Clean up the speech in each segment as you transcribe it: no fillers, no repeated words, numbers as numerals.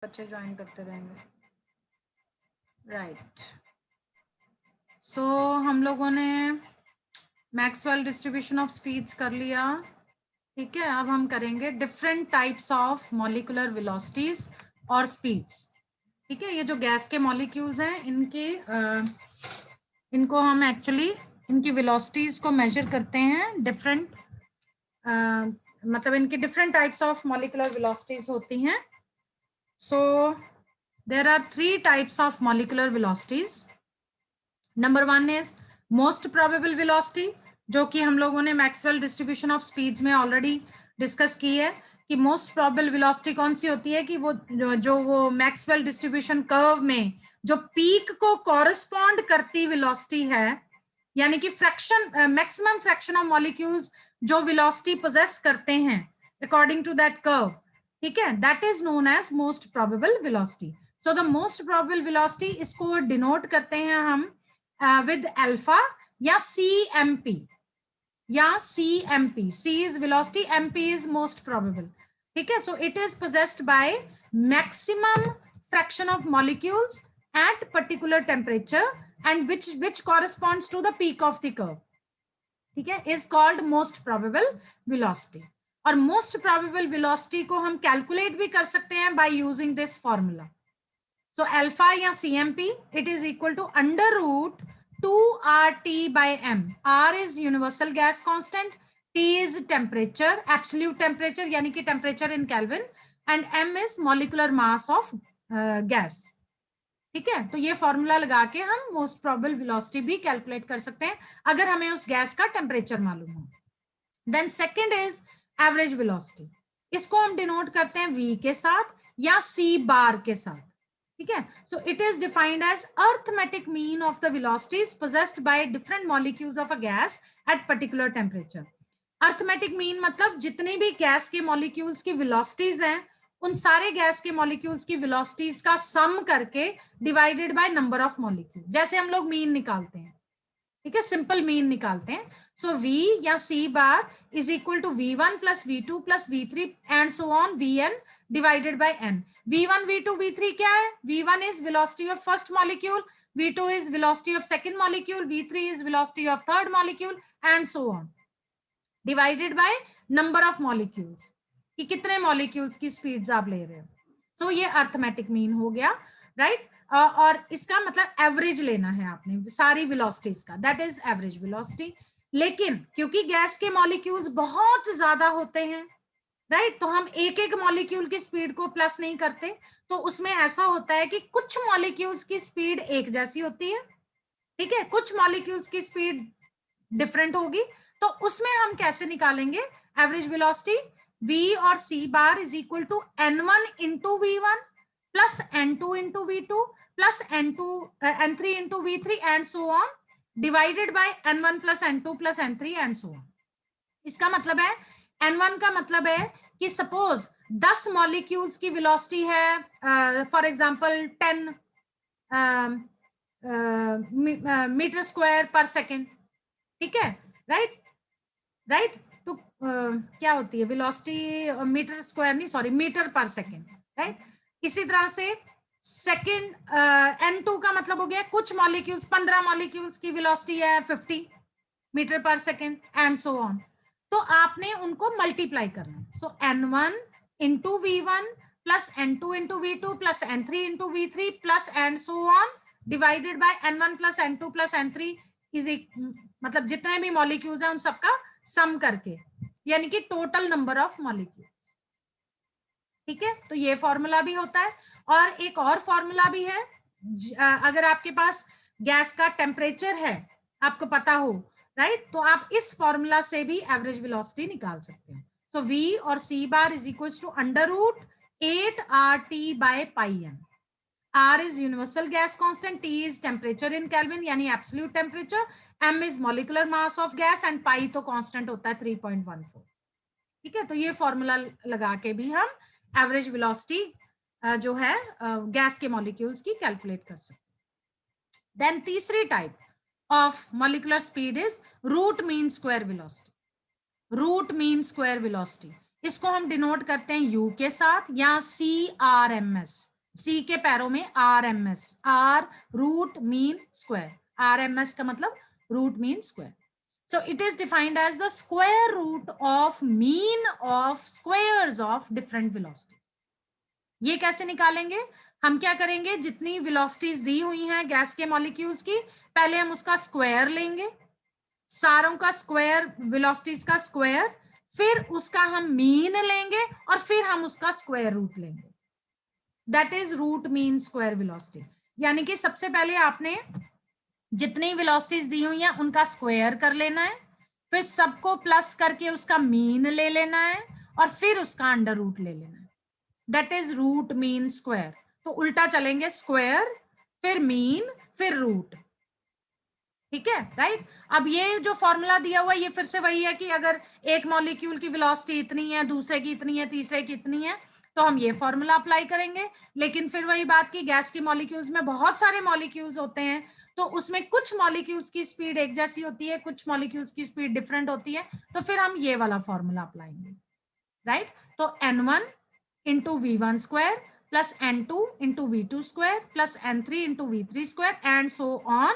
बच्चे ज्वाइन करते रहेंगे। राइट, सो हम लोगों ने मैक्सवेल डिस्ट्रीब्यूशन ऑफ स्पीड्स कर लिया। ठीक है, अब हम करेंगे different types of molecular velocities और स्पीड्स। ठीक है, ये जो गैस के मॉलिक्यूल्स हैं इनको हम एक्चुअली इनकी वेलोसिटीज को मेजर करते हैं। डिफरेंट मतलब इनकी different types of molecular velocities होती हैं। So there are 3 types of molecular velocities. Number 1 is most probable velocity, जो कि हम लोगों ने मैक्सवेल डिस्ट्रीब्यूशन ऑफ स्पीड्स में ऑलरेडी डिस्कस की है कि मोस्ट प्रोबेबल वेलोसिटी कौन सी होती है, कि वो जो वो मैक्सवेल डिस्ट्रीब्यूशन कर्व में जो पीक को कॉरेस्पॉन्ड करती वेलोसिटी है, यानी कि fraction maximum fraction of molecules जो वेलोसिटी पोजेस करते हैं अकॉर्डिंग टू दैट कर्व, ठीक है, that is known as most probable velocity. So the most probable velocity, इसको डिनोट करते हैं हम with alpha या CMP या CMP. C is velocity, MP is most probable. ठीक है, so it is possessed by maximum fraction of molecules at particular temperature and which corresponds to the peak of the curve. ठीक है, is called most probable velocity. और most probable velocity को हम calculate भी कर सकते हैं by using this formula. So alpha या CMP, it is equal to under root 2RT by M. R is universal gas constant, T is temperature, absolute temperature यानी कि temperature in Kelvin, and M is molecular mass of gas. ठीक है, तो ये formula लगा के हम most probable velocity भी कैलकुलेट कर सकते हैं अगर हमें उस गैस का टेम्परेचर मालूम हो। Then second is average velocity, इसको हम डिनोट करते हैं V के साथ या C बार के साथ। ठीक है, so it is defined as arithmetic mean of the velocities possessed by different molecules of a gas at particular temperature. Arithmetic mean मतलब जितने भी गैस के मॉलिक्यूल्स की वेलोसिटीज हैं उन सारे गैस के मॉलिक्यूल्स की वेलोसिटीज का सम करके divided by number of molecule, जैसे हम लोग मीन निकालते हैं। ठीक है, सिंपल मीन निकालते हैं। सो V या C bar is equal to V1 plus V2 plus V3 and so on Vn divided by n। V1 V2 V3 क्या है? V1 is velocity of first molecule, V2 is velocity of second molecule, V3 is velocity of third molecule and so on, divided by number of molecules, कि कितने molecules की speeds आप ले रहे हो। So ये arithmetic mean हो गया, right? और इसका मतलब एवरेज लेना है आपने सारी वेलोसिटीज का, दैट इज एवरेज वेलोसिटी। लेकिन क्योंकि गैस के मॉलिक्यूल्स बहुत ज्यादा होते हैं, राइट, तो हम एक एक मॉलिक्यूल की स्पीड को प्लस नहीं करते, तो उसमें ऐसा होता है कि कुछ मॉलिक्यूल्स की स्पीड एक जैसी होती है, ठीक है, कुछ मॉलिक्यूल्स की स्पीड डिफरेंट होगी, तो उसमें हम कैसे निकालेंगे एवरेज वेलोसिटी? V और C bar is equal to N1 into V1 plus N2 into V2 plus N3 into V3 and so on, divided by N1 plus N2 plus N3 and so on. इसका मतलब है N1 का मतलब है कि suppose 10 molecules की velocity है for example 10 metre square पर सेकेंड, ठीक है, राइट राइट, तो क्या होती है वेलोसिटी, मीटर स्क्वायर नहीं, सॉरी, मीटर पर सेकेंड, राइट। इसी तरह से सेकेंड N2 का मतलब हो गया कुछ मॉलिक्यूल्स, 15 मॉलिक्यूल्स की वेलोसिटी है 50 मीटर पर सेकेंड एंड सो ऑन, तो आपने उनको मल्टीप्लाई करना है। सो N1 into V1 plus N2 into V2 plus N3 into V3 plus and so on, divided by N1 plus N2 plus N3 is, मतलब जितने भी मॉलिक्यूल्स हैं उन सबका सम करके, यानी कि टोटल नंबर ऑफ मॉलिक्यूल्स। ठीक है, तो ये फॉर्मूला भी होता है। और एक और फॉर्मूला भी है, अगर आपके पास गैस का टेम्परेचर है, आपको पता हो, राइट, तो आप इस फॉर्मूला से भी एवरेज वेलोसिटी निकाल सकते हैं। सो V और C bar is equal to under root 8RT by pi m। R is universal gas constant, T is temperature in Kelvin यानी absolute temperature, M is molecular mass of gas and pi तो constant होता है 3.14। ठीक है, तो ये formula लगा के भी हम एवरेज वेलोसिटी जो है गैस के मॉलिक्यूल्स की कैलकुलेट कर सकते हैं। देन तीसरी type of molecular speed is root mean square velocity. Root mean square velocity, इसको हम डिनोट करते हैं यू के साथ या CRMS, सी के पैरों में RMS, R root mean square, RMS का मतलब root mean square. So it is defined as the square root of mean of squares of different velocities. ये कैसे निकालेंगे? हम क्या करेंगे, जितनी वेलोसिटीज दी हुई हैं गैस के मॉलिक्यूल्स की, पहले हम उसका स्क्वायर लेंगे, सारों का स्क्वायर, वेलोसिटीज का स्क्वायर, फिर उसका हम मीन लेंगे और फिर हम उसका स्क्वायर रूट लेंगे. That is root mean square velocity. यानी कि सबसे पहले आपने जितनी वेलोसिटीज दी हुई हैं उनका स्क्वायर कर लेना है, फिर सबको प्लस करके उसका मीन ले लेना है और फिर उसका अंडर रूट ले लेना है. That is root mean square. तो उल्टा चलेंगे, स्क्वायर फिर मीन फिर रूट. ठीक है, राइट. अब ये जो फॉर्मूला दिया हुआ है ये फिर से वही है कि अगर एक मॉलिक्यूल की वेलोसिटी इतनी है, दूसरे की इतनी है, तीसरे की इतनी है, तो हम ये फॉर्मूला अप्लाई करेंगे. लेकिन फिर वही बात की गैस की मॉलिक्यूल्स में बहुत सारे मॉलिक्यूल्स होते हैं, तो उसमें कुछ मॉलिक्यूल्स की स्पीड एक जैसी होती है, कुछ मॉलिक्यूल्स की स्पीड डिफरेंट होती है, तो फिर हम ये वाला फॉर्मूला अप्लाएंगे, राइट. तो N1 into V1 square plus N2 into V2 square plus N3 into V3 square and so on,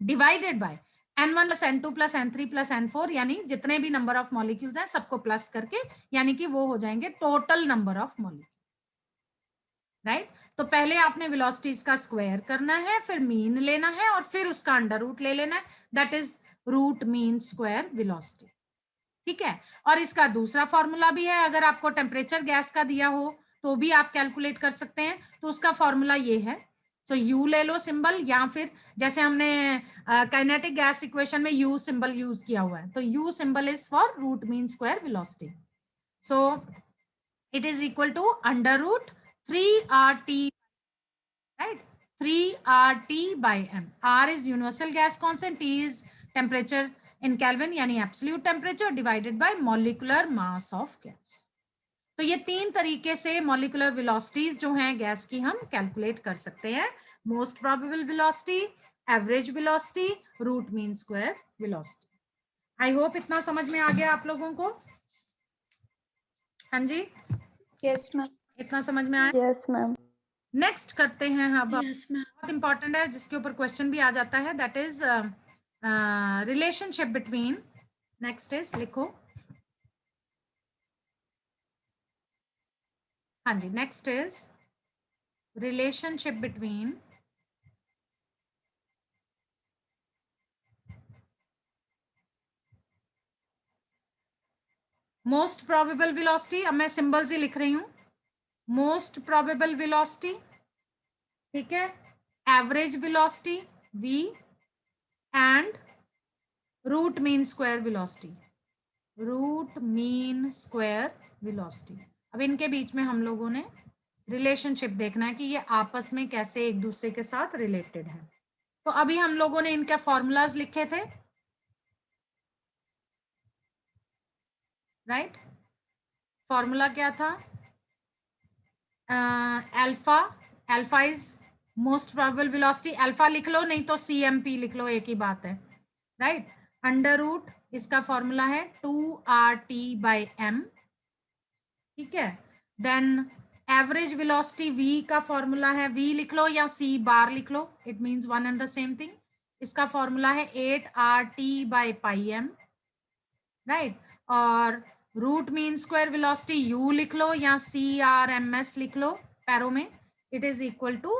divided by N1 plus N2 plus N3 plus N4, यानी जितने भी नंबर ऑफ मॉलिक्यूल्स हैं सबको plus करके, यानी कि वो हो जाएंगे total number of molecule, right. तो पहले आपने वेलोसिटीज का स्क्वायर करना है, फिर मीन लेना है और फिर उसका अंडर रूट ले लेना है. That is root mean square velocity. ठीक है. और इसका दूसरा फॉर्मूला भी है, अगर आपको टेम्परेचर गैस का दिया हो तो भी आप कैलकुलेट कर सकते हैं. तो उसका फॉर्मूला ये है, सो यू ले लो सिंबल, या फिर जैसे हमने काइनेटिक गैस इक्वेशन में यू सिंबल यूज किया हुआ है, तो U symbol is for root mean square velocity. So it is equal to under root 3RT, right, 3RT by m. R is universal gas constant, T is temperature in Kelvin यानी absolute temperature divided by molecular mass of gas. तो ये तीन तरीके से molecular velocities जो हैं gas की हम कैलकुलेट कर सकते हैं. Most probable velocity, average velocity, root mean square velocity. I hope इतना समझ में आ गया आप लोगों को. हाँ जी, यस मैम. इतना समझ में आया? Yes ma'am. नेक्स्ट करते हैं अब, यस मैम. बहुत इंपॉर्टेंट है जिसके ऊपर क्वेश्चन भी आ जाता है, that is relationship between. Next is, लिखो. हाँ जी, next is relationship between most probable velocity. अब मैं सिंबल्स ही लिख रही हूं. मोस्ट प्रोबेबल वेलोसिटी, ठीक है, average velocity v and root mean square velocity, root mean square velocity. अब इनके बीच में हम लोगों ने रिलेशनशिप देखना है कि ये आपस में कैसे एक दूसरे के साथ रिलेटेड है. तो अभी हम लोगों ने इनके फॉर्मूलाज लिखे थे, राइट. फॉर्मूला क्या था? Alpha, alpha is most probable velocity. Alpha लिख लो, नहीं तो CMP लिख लो, एक ही बात है, राइट. अंडर रूट, इसका फॉर्मूला है 2RT by m. ठीक है. देन एवरेज वेलोसिटी v का फॉर्मूला है, v लिख लो या C बार लिख लो, it means one and the same thing. इसका फॉर्मूला है 8RT by pi m, right. और root mean square velocity u लिख लो या CRMS लिख लो पैरों में, it is equal to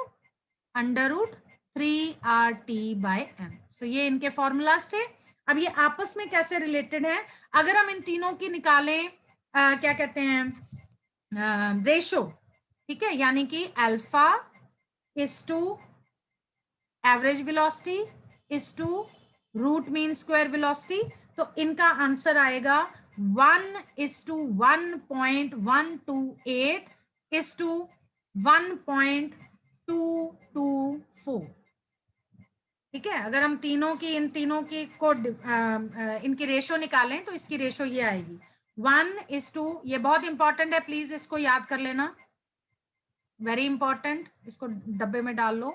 under root 3RT by m. So ये इनके फॉर्मूलाज थे. अब ये आपस में कैसे रिलेटेड है, अगर हम इन तीनों की निकालें, क्या कहते हैं, रेशो, ठीक है, यानी कि alpha is to average velocity is to root mean square velocity, तो इनका आंसर आएगा 1:1.128 इज टू 1.224. ठीक है. अगर हम इन तीनों की को इनकी रेशो निकालें तो इसकी रेशो ये आएगी 1:, ये बहुत इंपॉर्टेंट है, प्लीज इसको याद कर लेना, वेरी इंपॉर्टेंट. इसको डब्बे में डाल लो.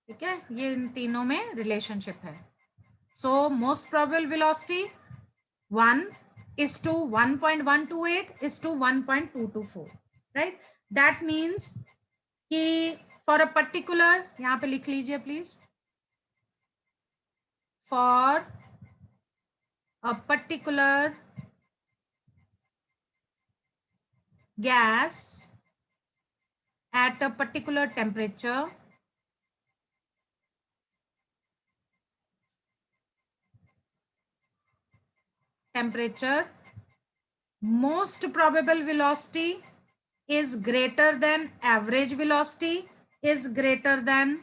ठीक है, ये इन तीनों में रिलेशनशिप है। So most probable velocity 1:1.128:1.224, right. That means कि फॉर अ पर्टिकुलर, यहां पे लिख लीजिए please, for a particular gas at a particular temperature, most probable velocity is greater than average velocity is greater than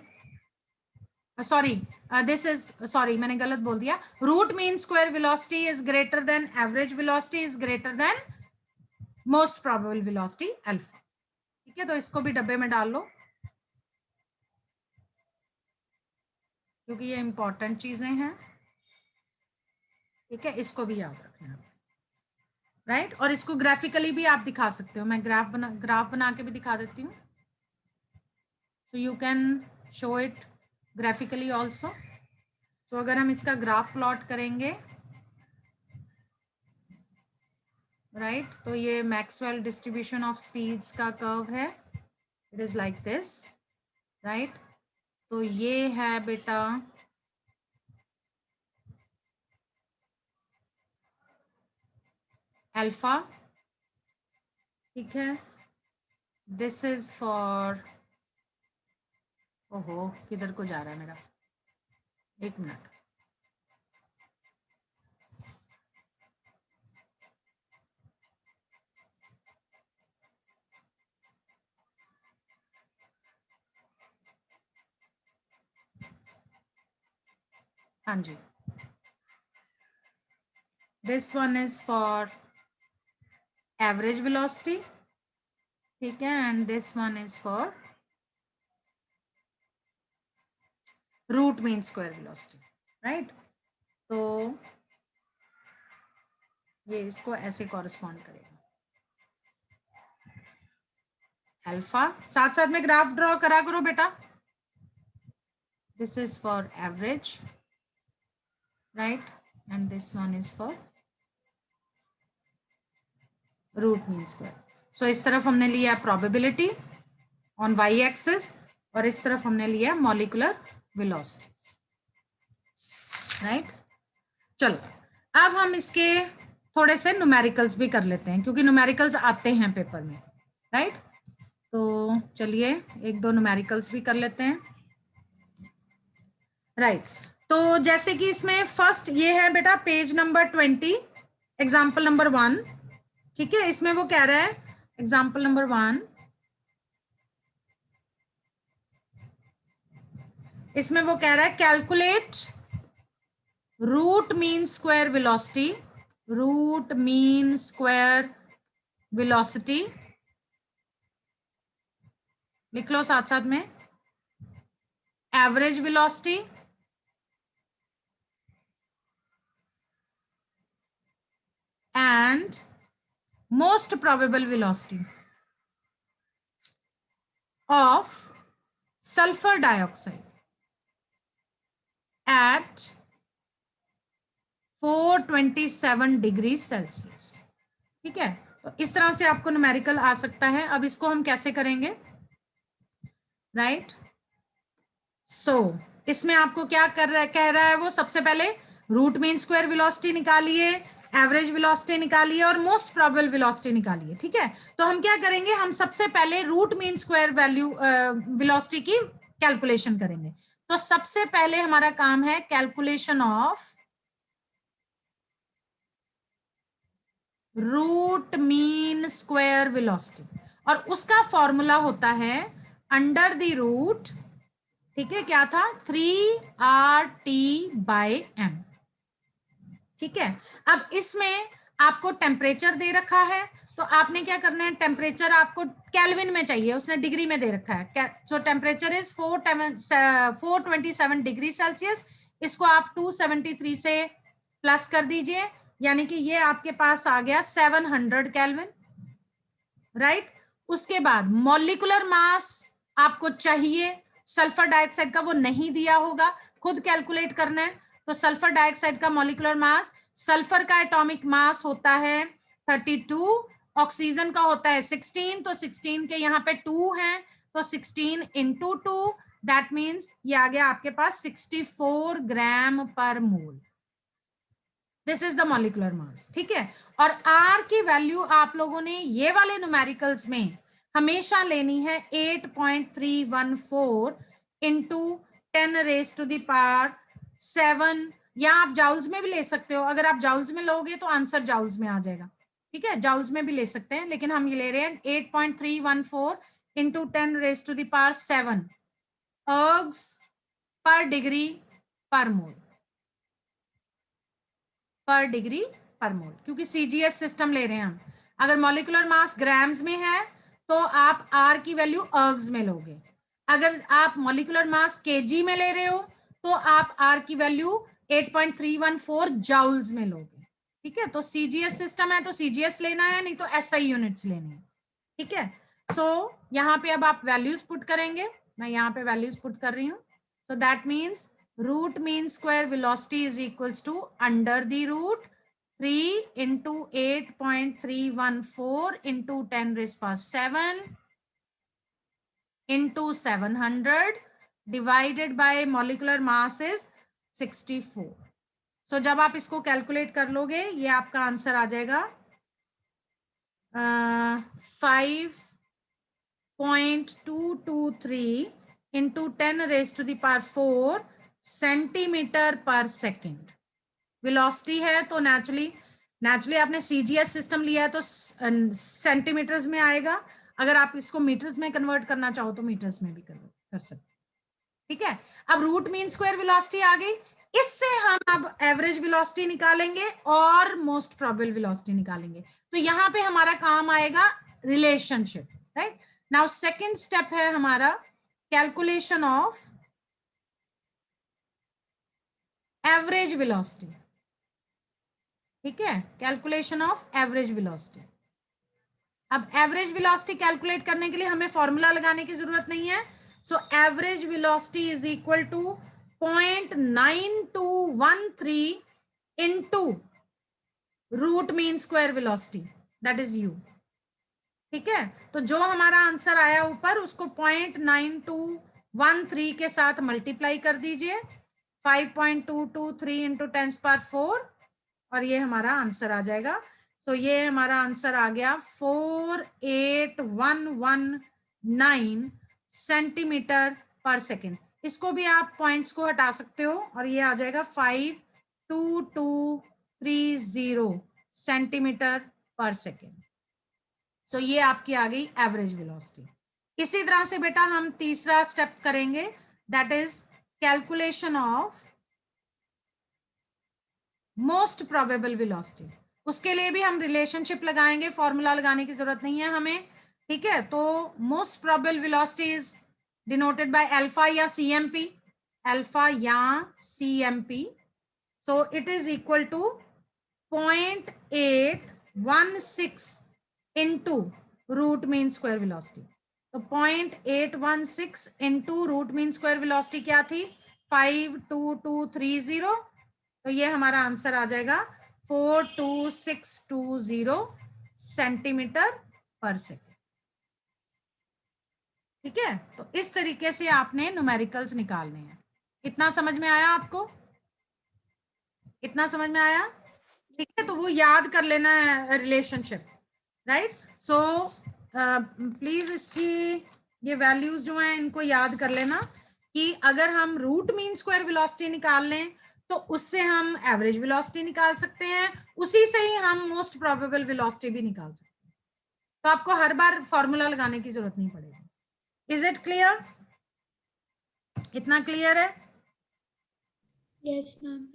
sorry this is sorry मैंने गलत बोल दिया, root mean square velocity is greater than average velocity is greater than most probable velocity alpha। ठीक है, तो इसको भी डब्बे में डाल लो क्योंकि ये इंपॉर्टेंट चीजें हैं। ठीक है, इसको भी याद रखना, राइट। और इसको ग्राफिकली भी आप दिखा सकते हो, मैं ग्राफ बना के भी दिखा देती हूँ, so you can show it graphically also. तो अगर हम इसका ग्राफ प्लॉट करेंगे, राइट, तो ये मैक्सवेल डिस्ट्रीब्यूशन ऑफ स्पीड्स का कर्व है, it is like this, right. तो ये है बेटा अल्फा, ठीक है। दिस इज फॉर, ओहो किधर को जा रहा है मेरा, एक मिनट, हाँ जी, this one is for average velocity, ठीक है, and this one is for root mean square velocity, right. तो ये इसको ऐसे कॉरेस्पॉन्ड करेगा, अल्फा, साथ साथ में ग्राफ ड्रॉ करा करो बेटा। This is for average, right, and this one is for root mean square. So इस तरफ हमने लिया प्रोबेबिलिटी ऑन वाई एक्सिस और इस तरफ हमने लिया मॉलिक्यूलर वेलोसिटीज, राइट। चलो अब हम इसके थोड़े से न्यूमेरिकल्स भी कर लेते हैं क्योंकि न्यूमेरिकल्स आते हैं पेपर में, राइट। तो चलिए एक दो न्यूमेरिकल्स भी कर लेते हैं, राइट। तो जैसे कि इसमें फर्स्ट ये है बेटा पेज नंबर 20, एग्जाम्पल नंबर 1, ठीक है। इसमें वो कह रहा है एग्जाम्पल नंबर 1, इसमें वो कह रहा है calculate root mean square velocity, root mean square velocity, लिख लो साथ साथ में, average velocity and most probable velocity of sulfur dioxide at 427 degree Celsius, ठीक है। तो इस तरह से आपको न्यूमेरिकल आ सकता है। अब इसको हम कैसे करेंगे, राइट। सो इसमें आपको क्या कह रहा है वो, सबसे पहले रूट मीन स्क्वायर वेलोसिटी निकालिए, एवरेज वेलोसिटी निकालिए और मोस्ट प्रोबेबल वेलोसिटी निकालिए, ठीक है। तो हम क्या करेंगे, हम सबसे पहले root mean square value velocity की कैलकुलेशन करेंगे। तो सबसे पहले हमारा काम है calculation of root mean square velocity, और उसका फॉर्मूला होता है अंडर द रूट, ठीक है, क्या था, 3RT/m, ठीक है। अब इसमें आपको टेम्परेचर दे रखा है, तो आपने क्या करना है, टेम्परेचर आपको केल्विन में चाहिए, उसने डिग्री में दे रखा है। सो टेम्परेचर इज 427 डिग्री सेल्सियस, इसको आप 273 से प्लस कर दीजिए, यानी कि ये आपके पास आ गया 700 केल्विन, राइट। उसके बाद मॉलिक्यूलर मास आपको चाहिए, सल्फर डाइऑक्साइड का वो नहीं दिया होगा, खुद कैलकुलेट करना है। तो सल्फर डाइऑक्साइड का मॉलिक्यूलर मास, सल्फर का एटॉमिक मास होता है 32, ऑक्सीजन का होता है 16, तो 16 के यहाँ पे 2 हैं, तो 16 इंटू 2, दैट मीन्स ये आ गया आपके पास 64 gram per mole. This is the molecular mass, ठीक है। और आर की वैल्यू आप लोगों ने ये वाले न्यूमेरिकल्स में हमेशा लेनी है 8.314 इंटू 10⁻⁷, या आप जाउल्स में भी ले सकते हो। अगर आप जाउल्स में लोगे तो आंसर जाउल्स में आ जाएगा, ठीक है, जाउल्स में भी ले सकते हैं, लेकिन हम ये ले रहे हैं 8.314 इंटू 10⁻⁷ अर्ग्स पर डिग्री पर मोल, पर डिग्री पर मोल, क्योंकि सीजीएस सिस्टम ले रहे हैं हम। अगर मॉलिक्यूलर मास ग्राम्स में है तो आप आर की वैल्यू अर्ग्स में लोगे, अगर आप मॉलिक्यूलर मास केजी में ले रहे हो तो आप आर की वैल्यू 8.314 जाउल्स में लोगे, ठीक है। तो सीजीएस सिस्टम है तो सीजीएस लेना है, नहीं तो एसआई यूनिट्स लेनी है, ठीक है। सो यहाँ पे अब आप वैल्यूज पुट करेंगे, मैं यहाँ पे वैल्यूज पुट कर रही हूँ। So that means root mean square velocity is equals to under the root 3 into 8.314 into 10⁻⁷ into 700 divided by molecular mass is 64. So जब आप इसको कैलकुलेट कर लोगे ये आपका आंसर आ जाएगा 5.223 into 10⁻⁴ centimetre per second velocity है। तो नेचुरली आपने सीजीएस सिस्टम लिया है तो सेंटीमीटर्स में आएगा, अगर आप इसको मीटर्स में कन्वर्ट करना चाहो तो मीटर्स में भी कन्वर्ट कर सकते, ठीक है। अब रूट मीन स्क्वायर वेलोसिटी आ गई, इससे हम अब एवरेज वेलोसिटी निकालेंगे और मोस्ट प्रोबेबल वेलोसिटी निकालेंगे। तो यहां पे हमारा काम आएगा relationship, right. Now second step है हमारा कैलकुलेशन ऑफ एवरेज वेलोसिटी, ठीक है, कैलकुलेशन ऑफ एवरेज वेलोसिटी। अब एवरेज वेलोसिटी कैलकुलेट करने के लिए हमें फॉर्मूला लगाने की जरूरत नहीं है। So average velocity is equal to 0.9213 into root mean square velocity, that is u, ठीक है। तो जो हमारा आंसर आया ऊपर उसको 0.9213 के साथ मल्टीप्लाई कर दीजिए, 5.223 इंटू 10⁻⁴, और ये हमारा आंसर आ जाएगा। सो ये हमारा आंसर आ गया 48119 सेंटीमीटर पर सेकेंड। इसको भी आप पॉइंट्स को हटा सकते हो और ये आ जाएगा 52230 सेंटीमीटर पर सेकेंड। सो ये आपकी आ गई एवरेज वेलोसिटी। इसी तरह से बेटा हम तीसरा स्टेप करेंगे, that is calculation of most probable velocity. उसके लिए भी हम रिलेशनशिप लगाएंगे, फॉर्मूला लगाने की जरूरत नहीं है हमें, ठीक है। तो most probable velocity is denoted by alpha या सीएमपी, अल्फा या CMP. So it is equal to 0.816 into root mean square velocity. तो 0.816 into root mean square velocity क्या थी, 52230, तो ये हमारा आंसर आ जाएगा 42620 सेंटीमीटर पर सेकेंड, ठीक है। तो इस तरीके से आपने न्यूमेरिकल्स निकालने हैं। इतना समझ में आया आपको, इतना समझ में आया, ठीक है। तो वो याद कर लेना है रिलेशनशिप, राइट। सो प्लीज इसकी ये वैल्यूज जो हैं इनको याद कर लेना कि अगर हम रूट मीन स्क्वायर वेलोसिटी निकाल लें तो उससे हम एवरेज वेलोसिटी निकाल सकते हैं, उसी से ही हम मोस्ट प्रोबेबल वेलोसिटी भी निकाल सकते हैं। तो आपको हर बार फॉर्मूला लगाने की जरूरत नहीं पड़ेगी। इज इट क्लियर, इतना क्लियर है? Yes ma'am.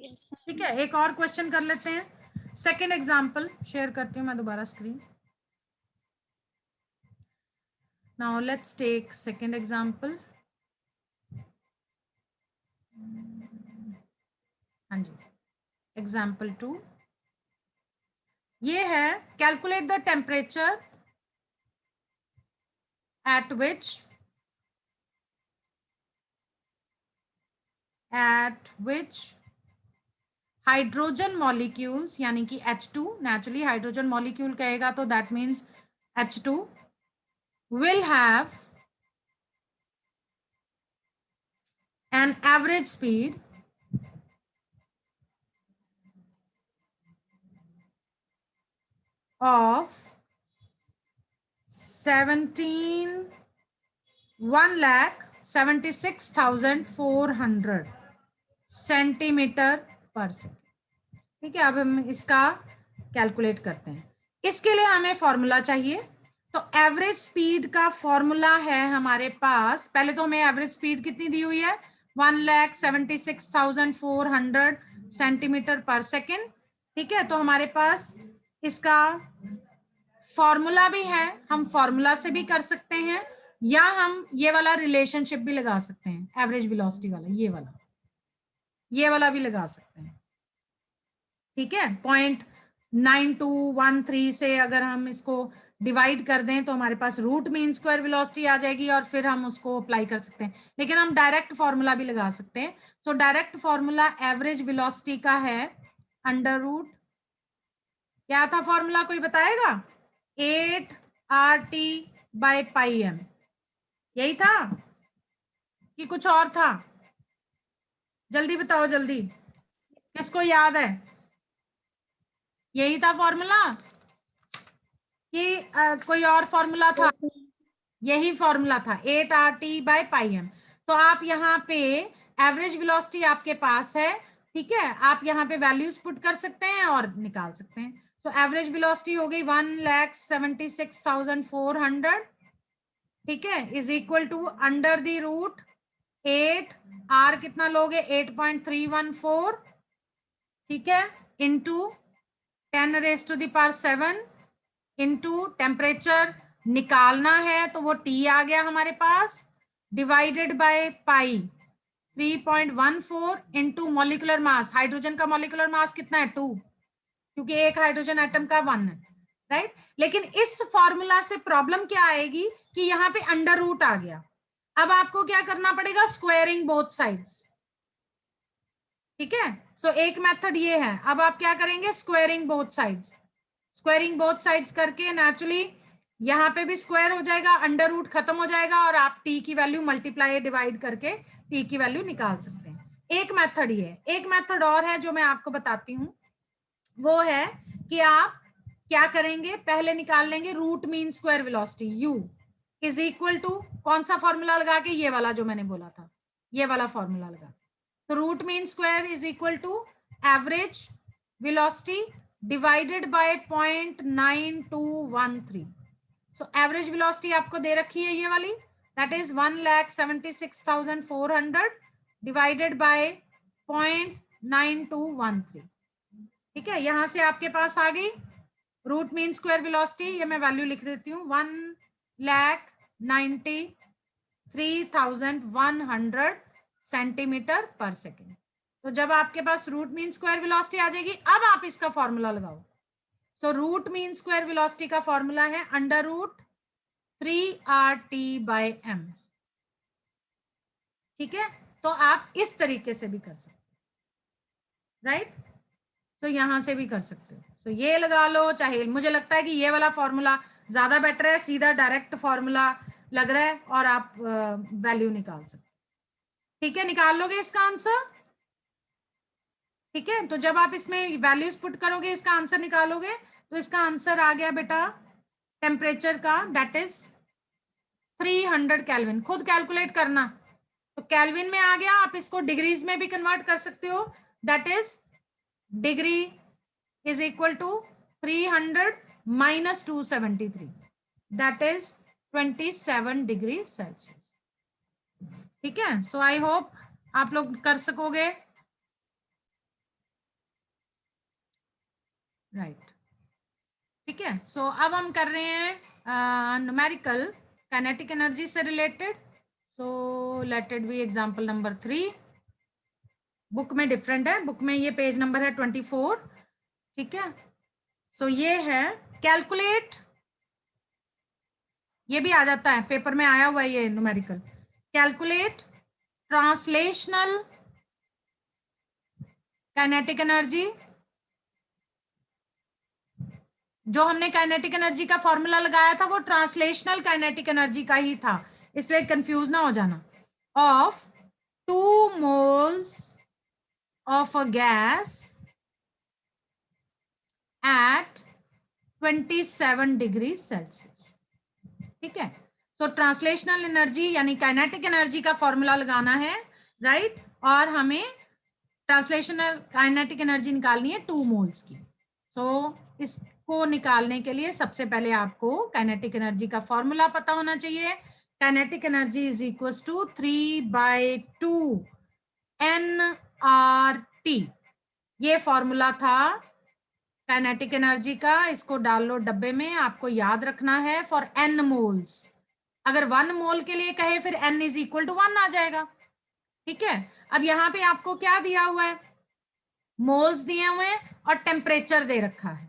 ठीक है, एक और क्वेश्चन कर लेते हैं। सेकेंड एग्जाम्पल शेयर करती हूँ मैं दोबारा screen. Now let's take second example. हाँ जी, एग्जाम्पल 2 ये है, calculate the temperature at which at which hydrogen molecules यानी कि H2, नेचुरली हाइड्रोजन मॉलिक्यूल कहेगा तो that means H2 will have an average speed of 1,76,400 centimetre per second. ठीक है, अब हम इसका कैलकुलेट करते हैं। इसके लिए हमें फॉर्मूला चाहिए, तो एवरेज स्पीड का फॉर्मूला है हमारे पास। पहले तो हमें एवरेज स्पीड कितनी दी हुई है, 1,76,400 सेंटीमीटर पर सेकेंड। ठीक है, तो हमारे पास इसका फॉर्मूला भी है, हम फॉर्मूला से भी कर सकते हैं या हम ये वाला रिलेशनशिप भी लगा सकते हैं, एवरेज वेलोसिटी वाला, ये वाला भी लगा सकते हैं। ठीक है, 0.9213 से अगर हम इसको डिवाइड कर दें तो हमारे पास रूट मीन स्क्वायर वेलोसिटी आ जाएगी और फिर हम उसको अप्लाई कर सकते हैं, लेकिन हम डायरेक्ट फॉर्मूला भी लगा सकते हैं। So direct formula average velocity का है अंडर रूट, क्या था फॉर्मूला, कोई बताएगा? 8RT/πm, यही था कि कुछ और था? जल्दी बताओ, जल्दी, किसको याद है? यही था फॉर्मूला कि कोई और फॉर्मूला था? Yes, ma'am. यही फॉर्मूला था, 8RT/πm। तो आप यहाँ पे एवरेज वेलोसिटी आपके पास है, ठीक है, आप यहाँ पे वैल्यूज पुट कर सकते हैं और निकाल सकते हैं। सो एवरेज वेलोसिटी हो गई 1,76,400, ठीक है, is equal to under the root 8, R कितना लोगे, 8.314, ठीक है, इंटू 10⁻⁷ इंटू टेम्परेचर निकालना है तो वो T आ गया हमारे पास, divided by pi 3.14 into molecular mass. Hydrogen का मॉलिक्यूलर मास कितना है, 2, क्योंकि एक हाइड्रोजन एटम का 1 है, राइट। लेकिन इस फॉर्मूला से प्रॉब्लम क्या आएगी कि यहाँ पे अंडर रूट आ गया। अब आपको क्या करना पड़ेगा, स्क्वायरिंग बोथ साइड्स, ठीक है। सो एक मेथड ये है, अब आप क्या करेंगे, squaring both sides. Squaring both sides करके नेचुरली यहाँ पे भी स्क्वायर हो जाएगा, अंडर रूट खत्म हो जाएगा और आप टी की वैल्यू मल्टीप्लाई डिवाइड करके टी की वैल्यू निकाल सकते हैं। एक मेथड ये है। एक मेथड और है जो मैं आपको बताती हूँ, वो है कि आप क्या करेंगे, पहले निकाल लेंगे root mean square velocity, u is equal to कौन सा फॉर्मूला लगा के, ये वाला जो मैंने बोला था, ये वाला फॉर्मूला लगा। तो root mean square is equal to average velocity divided by 0.9213। So average velocity आपको दे रखी है ये वाली, दैट इज 1,76,400 डिवाइडेड बाय 0.9213। ठीक है, यहां से आपके पास आ गई रूट मीन स्क्वायर वेलोसिटी, ये मैं वैल्यू लिख देती हूँ, 1,93,100 सेंटीमीटर पर सेकेंड। तो जब आपके पास रूट मीन स्क्वायर वेलोसिटी आ जाएगी, अब आप इसका फॉर्मूला लगाओ। So root mean square velocity का फॉर्मूला है अंडर रूट 3RT/m, ठीक है। तो आप इस तरीके से भी कर सकते हैं, राइट। तो यहां से भी कर सकते हो, तो ये लगा लो, चाहे मुझे लगता है कि ये वाला फॉर्मूला ज्यादा बेटर है, सीधा डायरेक्ट फॉर्मूला लग रहा है और आप वैल्यू निकाल सकते, ठीक है, निकाल लोगे इसका आंसर, ठीक है। तो जब आप इसमें वैल्यूज पुट करोगे, इसका आंसर निकालोगे, तो इसका आंसर आ गया बेटा टेम्परेचर का, दैट इज 300 केल्विन। खुद कैलकुलेट करना, तो केल्विन में आ गया, आप इसको डिग्रीज में भी कन्वर्ट कर सकते हो, that is degree is equal to 300 minus 273, that is 27 degree Celsius, ठीक है। सो आई होप आप लोग कर सकोगे, राइट, ठीक है। सो अब हम कर रहे हैं न्यूमेरिकल काइनेटिक एनर्जी से related. So let it be example number 3। Book में डिफरेंट है, बुक में ये पेज नंबर है 24, ठीक है। सो ये है कैलकुलेट, ये भी आ जाता है, पेपर में आया हुआ है ये numerical. Calculate translational kinetic energy, जो हमने काइनेटिक एनर्जी का फॉर्मूला लगाया था वो ट्रांसलेशनल काइनेटिक एनर्जी का ही था, इसलिए कंफ्यूज ना हो जाना। Of 2 moles of a gas at 27 degree Celsius. ठीक है, सो ट्रांसलेशनल एनर्जी यानी काइनेटिक एनर्जी का फॉर्मूला लगाना है, राइट, और हमें ट्रांसलेशनल काइनेटिक एनर्जी निकालनी है 2 moles की। सो इसको निकालने के लिए सबसे पहले आपको काइनेटिक एनर्जी का फॉर्मूला पता होना चाहिए। Kinetic energy is equal to 3/2 nRT, ये फॉर्मूला था काइनेटिक एनर्जी का। इसको डाल लो डब्बे में, आपको याद रखना है फॉर n मोल्स। अगर 1 मोल के लिए कहे फिर n इज इक्वल टू 1 आ जाएगा। ठीक है, अब यहाँ पे आपको क्या दिया हुआ है, मोल्स दिए हुए हैं और टेम्परेचर दे रखा है,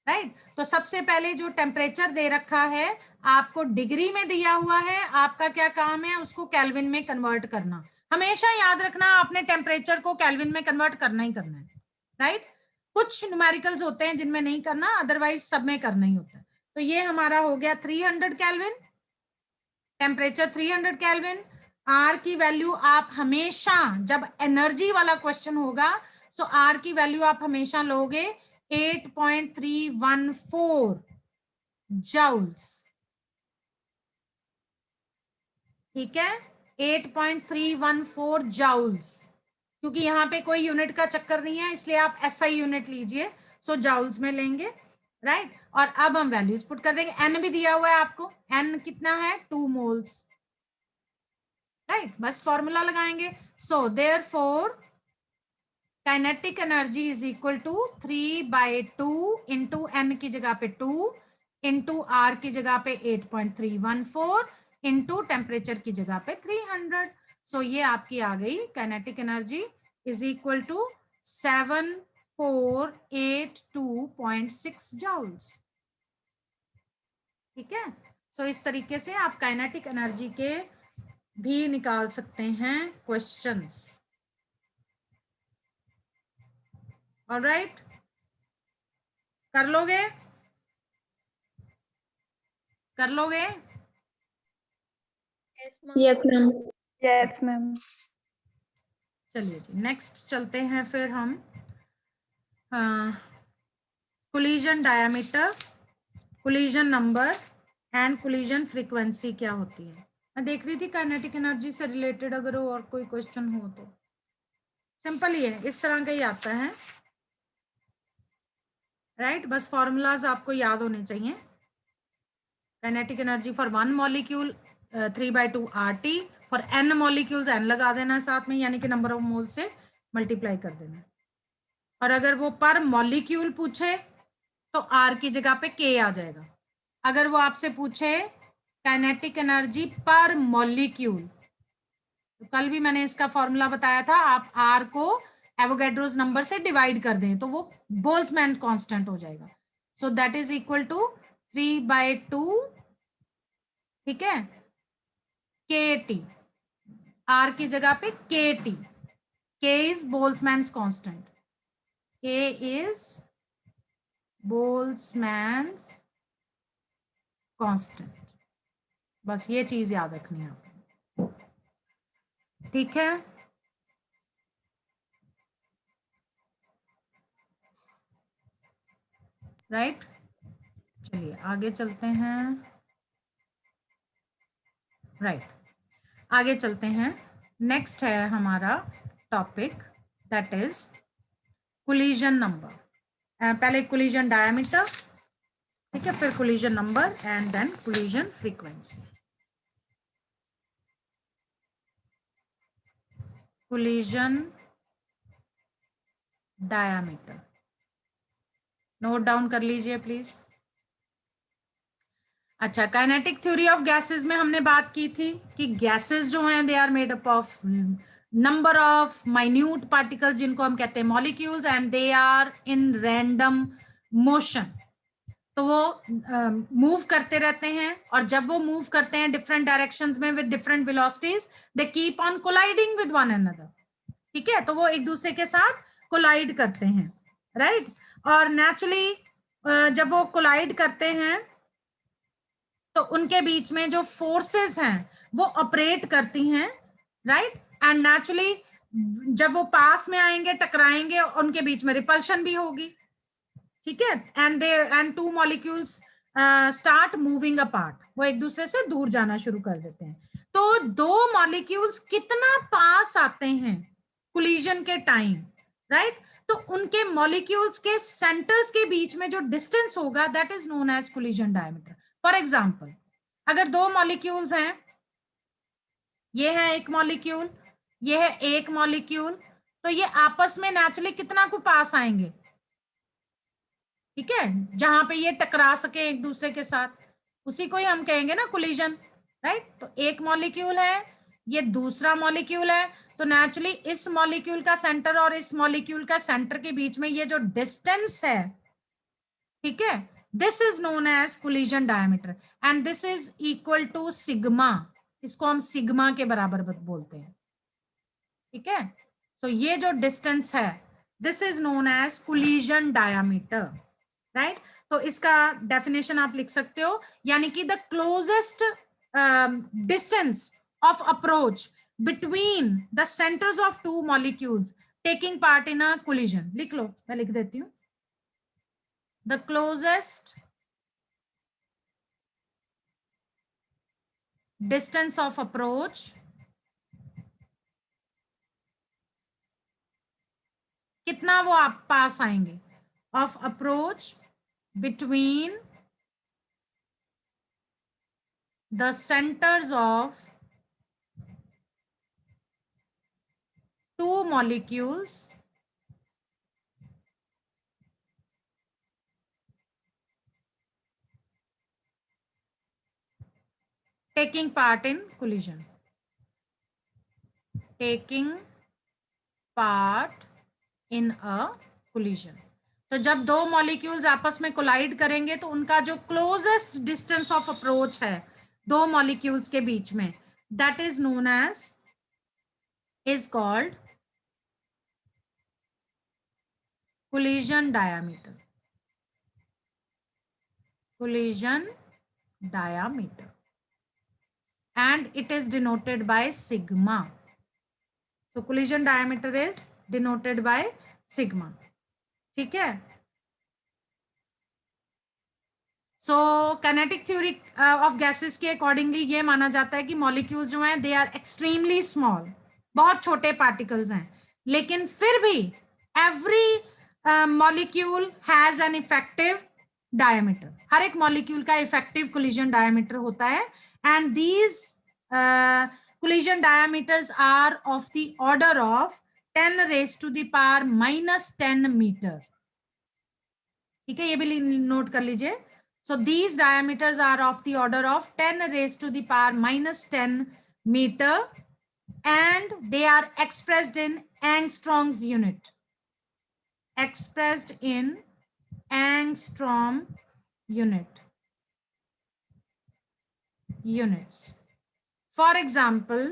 राइट। तो सबसे पहले जो टेम्परेचर दे रखा है आपको डिग्री में दिया हुआ है, आपका क्या काम है उसको केल्विन में कन्वर्ट करना। हमेशा याद रखना आपने टेम्परेचर को केल्विन में कन्वर्ट करना ही करना है, राइट। कुछ न्यूमेरिकल्स होते हैं जिनमें नहीं करना, अदरवाइज सब में करना ही होता है। तो ये हमारा हो गया 300 केल्विन, टेम्परेचर 300 केल्विन। आर की वैल्यू आप हमेशा जब एनर्जी वाला क्वेश्चन होगा सो आर की वैल्यू आप हमेशा लोगे 8.314 जूल्स। ठीक है, 8.314 जूल्स, क्योंकि यहाँ पे कोई यूनिट का चक्कर नहीं है इसलिए आप एसआई यूनिट लीजिए, सो जूल्स में लेंगे, राइट। और अब हम वैल्यूज पुट कर देंगे। एन भी दिया हुआ है आपको, एन कितना है 2 मोल्स, राइट। बस फॉर्मूला लगाएंगे। So therefore kinetic energy is equal to 3/2 into n की जगह पे 2 इंटू आर की जगह पे 8.314 इंटू टेम्परेचर की जगह पे 300। सो ये आपकी आ गई kinetic energy is equal to 7482.6 joules. ठीक है, सो इस तरीके से आप काइनेटिक एनर्जी के भी निकाल सकते हैं क्वेश्चंस। ऑलराइट, कर लोगे, कर लोगे? Yes ma'am. Yes ma'am. चलिए जी, नेक्स्ट चलते हैं फिर हम collision diameter, collision number and collision frequency क्या होती है। मैं देख रही थी काइनेटिक एनर्जी से रिलेटेड अगर और कोई क्वेश्चन हो तो सिंपल ही है, इस तरह का ही आता है, राइट। बस फॉर्मूलाज आपको याद होने चाहिए। Kinetic energy for 1 molecule 3/2 RT, for n molecules n लगा देना साथ में, यानी कि नंबर ऑफ मोल से मल्टीप्लाई कर देना। और अगर वो पर मॉलिक्यूल पूछे तो R की जगह पे K आ जाएगा। अगर वो आपसे पूछे काइनेटिक एनर्जी पर मॉलिक्यूल, तो कल भी मैंने इसका फॉर्मूला बताया था, आप R को एवोगैड्रोस नंबर से डिवाइड कर दें तो वो बोल्ट्जमैन कांस्टेंट हो जाएगा। So that is equal to 3/2, ठीक है, KT, R की जगह पे KT, K is Boltzmann's constant, K is Boltzmann's constant. बस ये चीज याद रखनी है आपको, ठीक है। राइट, चलिए आगे चलते हैं। राइट, आगे चलते हैं। नेक्स्ट है हमारा topic that is collision number. पहले कोलिजन डायमीटर, ठीक है, फिर collision number and then collision frequency. Collision diameter note down कर लीजिए प्लीज। अच्छा, काइनेटिक थ्योरी ऑफ गैसेस में हमने बात की थी कि गैसेस जो हैं they are made up of number of minute particles जिनको हम कहते हैं molecules, and they are in random motion. तो वो मूव करते रहते हैं, और जब वो मूव करते हैं डिफरेंट डायरेक्शंस में with different velocities, they keep on colliding with one another. ठीक है, तो वो एक दूसरे के साथ कोलाइड करते हैं, राइट। और नेचुरली जब वो कोलाइड करते हैं तो उनके बीच में जो फोर्सेस हैं वो ऑपरेट करती हैं, राइट। एंड नेचुरली जब वो पास में आएंगे, टकराएंगे, उनके बीच में रिपल्शन भी होगी, ठीक है। And two molecules start moving apart, वो एक दूसरे से दूर जाना शुरू कर देते हैं। तो दो मॉलिक्यूल्स कितना पास आते हैं कोलिजन के टाइम, राइट। तो उनके मॉलिक्यूल्स के सेंटर्स के बीच में जो डिस्टेंस होगा that is known as collision diameter. For example, अगर दो मॉलिक्यूल्स हैं, ये है एक मॉलिक्यूल, ये है एक मॉलिक्यूल, तो ये आपस में नेचुरली कितना को पास आएंगे, ठीक है, जहां पे ये टकरा सके एक दूसरे के साथ, उसी को ही हम कहेंगे ना कोलिजन, राइट। तो एक मॉलिक्यूल है, ये दूसरा मॉलिक्यूल है, तो नेचुरली इस मॉलिक्यूल का सेंटर और इस मॉलिक्यूल का सेंटर के बीच में ये जो डिस्टेंस है, ठीक है, this is known as collision diameter and this is equal to sigma. इसको हम सिग्मा के बराबर बोलते हैं, ठीक है। सो ये जो डिस्टेंस है this is known as collision diameter, right. तो इसका डेफिनेशन आप लिख सकते हो, यानी कि the closest distance of approach between the centres of two molecules taking part in a collision. लिख लो, मैं लिख देती हूं, the closest distance of approach कितना वो आप पास आएंगे, of approach between the centers of two molecules taking part in collision, taking part in a collision। तो जब दो मॉलिक्यूल्स आपस में कोलाइड करेंगे तो उनका जो क्लोजेस्ट डिस्टेंस ऑफ अप्रोच है दो मॉलिक्यूल्स के बीच में, that is known as, is called collision diameter, collision diameter, and it is denoted by sigma। So collision diameter is denoted by sigma, ठीक है। So kinetic theory of gases के accordingly ये माना जाता है कि मॉलिक्यूल्स जो हैं दे आर एक्सट्रीमली स्मॉल, बहुत छोटे पार्टिकल्स हैं, लेकिन फिर भी every molecule has an effective diameter. हर एक मॉलिक्यूल का इफेक्टिव कोलिजन डायमीटर होता है and these collision diameters are of the order of 10 raised to the power -10 metre, ठीक है, ये भी नोट कर लीजिए। So these diameters are of the order of 10 raised to the power -10 meter and they are expressed in angstroms unit, expressed in angstrom units। For example,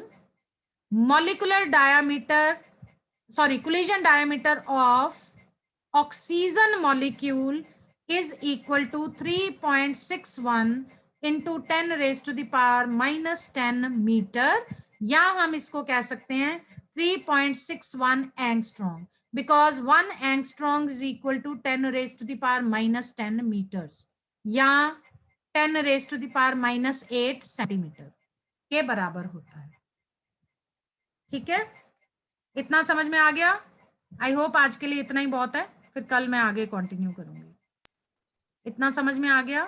collision diameter of oxygen molecule is equal to 3.61 into 10 raised to the power -10 metre, या हम इसको कह सकते हैं 3.61 angstrom, because 1 angstrom is equal to 10 raised to the power -10 metres, या 10 raised to the power -8 centimetre के बराबर होता है, ठीक है। इतना समझ में आ गया? आई होप आज के लिए इतना ही बहुत है, फिर कल मैं आगे कंटिन्यू करूंगी। इतना समझ में आ गया?